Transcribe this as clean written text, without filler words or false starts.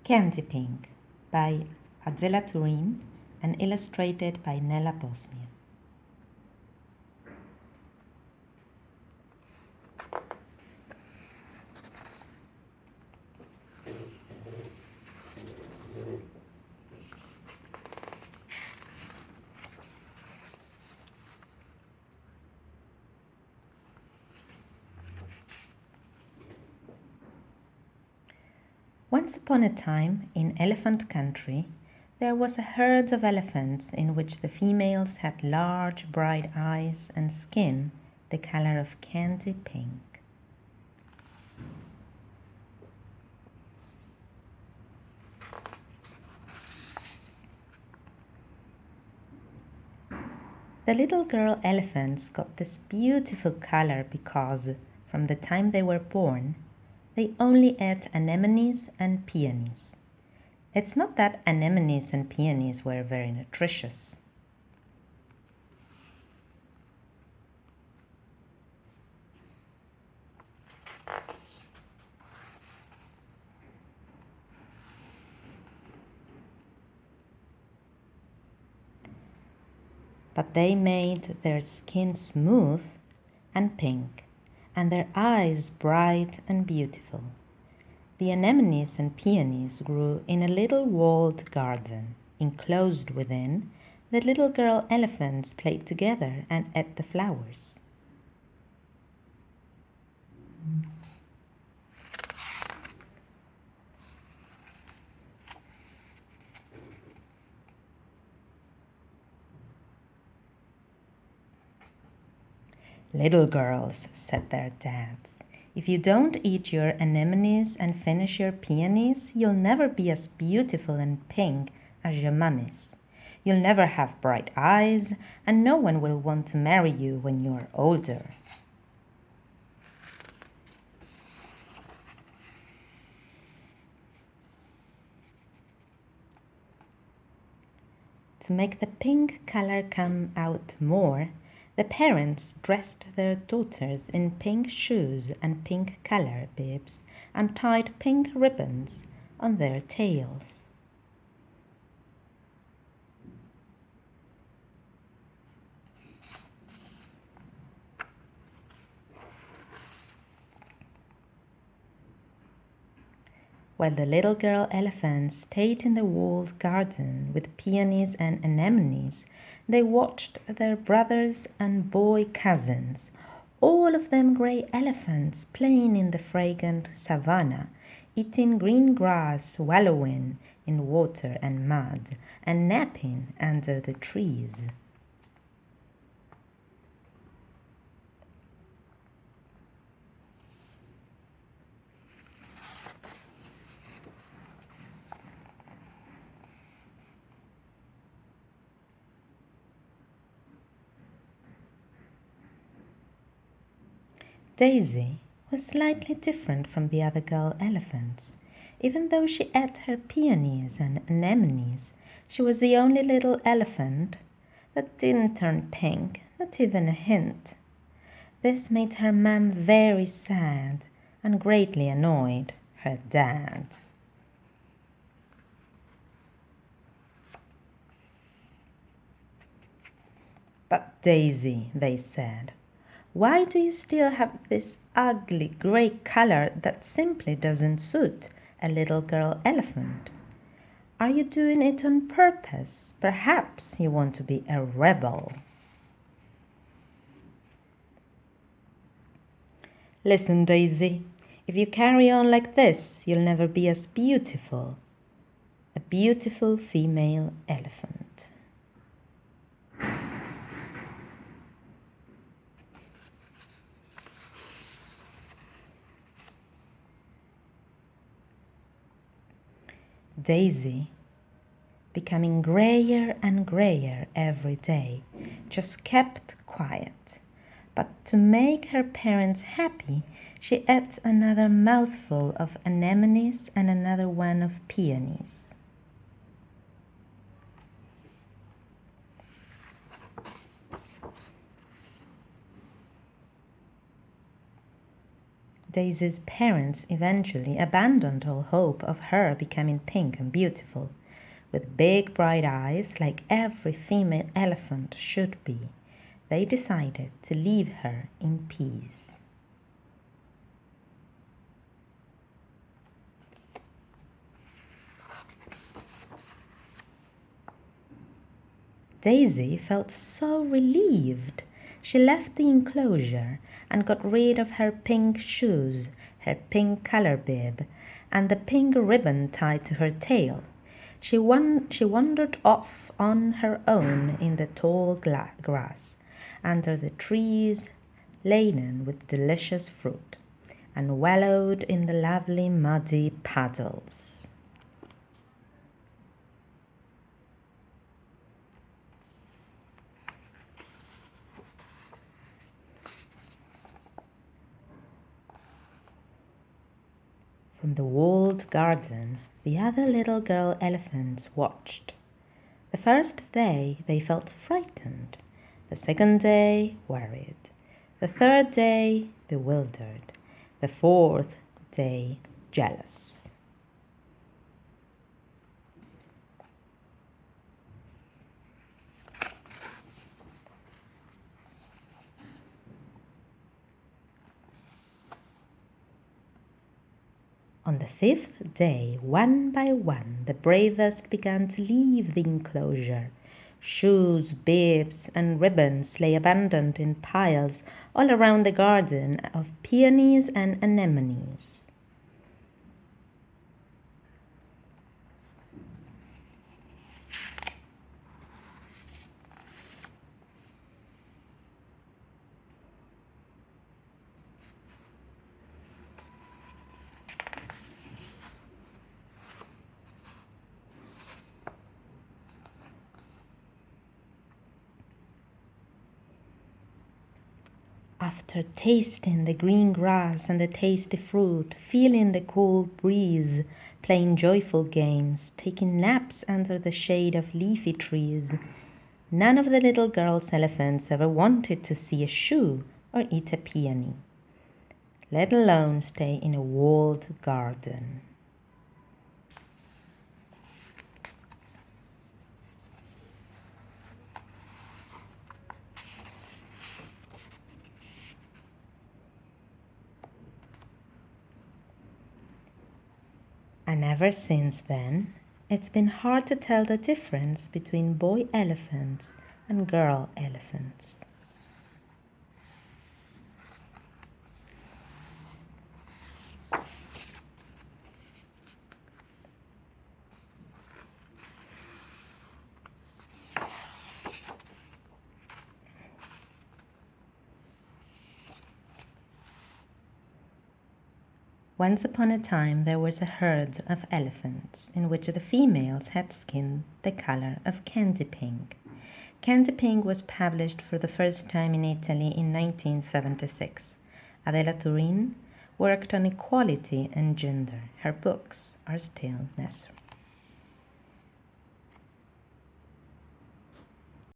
Candy Pink by Adela Turin and illustrated by Nella Bosnia. Once upon a time, in Elephant Country, there was a herd of elephants in which the females had large, bright eyes and skin the color of candy pink. The little girl elephants got this beautiful color because, from the time they were born, they only ate anemones and peonies. It's not that anemones and peonies were very nutritious. But they made their skin smooth and pink, and their eyes bright and beautiful. The anemones and peonies grew in a little walled garden. Enclosed within, the little girl elephants played together and ate the flowers. Little girls, said their dads, if you don't eat your anemones and finish your peonies, you'll never be as beautiful and pink as your mummies. You'll never have bright eyes, and no one will want to marry you when you're older. To make the pink color come out more, the parents dressed their daughters in pink shoes and pink color bibs and tied pink ribbons on their tails. While the little girl elephants stayed in the walled garden with peonies and anemones, they watched their brothers and boy cousins, all of them gray elephants, playing in the fragrant savannah, eating green grass, wallowing in water and mud, and napping under the trees. Daisy was slightly different from the other girl elephants. Even though she ate her peonies and anemones, she was the only little elephant that didn't turn pink, not even a hint. This made her mum very sad and greatly annoyed her dad. But Daisy, they said, why do you still have this ugly gray color that simply doesn't suit a little girl elephant? Are you doing it on purpose? Perhaps you want to be a rebel. Listen, Daisy, if you carry on like this, you'll never be as beautiful. A beautiful female elephant. Daisy, becoming grayer and grayer every day, just kept quiet. But to make her parents happy, she ate another mouthful of anemones and another one of peonies. Daisy's parents eventually abandoned all hope of her becoming pink and beautiful, with big bright eyes like every female elephant should be. They decided to leave her in peace. Daisy felt so relieved. She left the enclosure and got rid of her pink shoes, her pink color bib, and the pink ribbon tied to her tail. She wandered off on her own in the tall grass, under the trees laden with delicious fruit, and wallowed in the lovely muddy puddles. From the walled garden, the other little girl elephants watched. The first day they felt frightened, the second day worried, the third day bewildered, the fourth day jealous. On the fifth day, one by one, the bravest began to leave the enclosure. Shoes, bibs, and ribbons lay abandoned in piles all around the garden of peonies and anemones. After tasting the green grass and the tasty fruit, feeling the cool breeze, playing joyful games, taking naps under the shade of leafy trees, none of the little girls' elephants ever wanted to see a shoe or eat a peony, let alone stay in a walled garden. And ever since then, it's been hard to tell the difference between boy elephants and girl elephants. Once upon a time there was a herd of elephants in which the females had skin the color of candy pink. Candy Pink was published for the first time in Italy in 1976. Adela Turin worked on equality and gender. Her books are still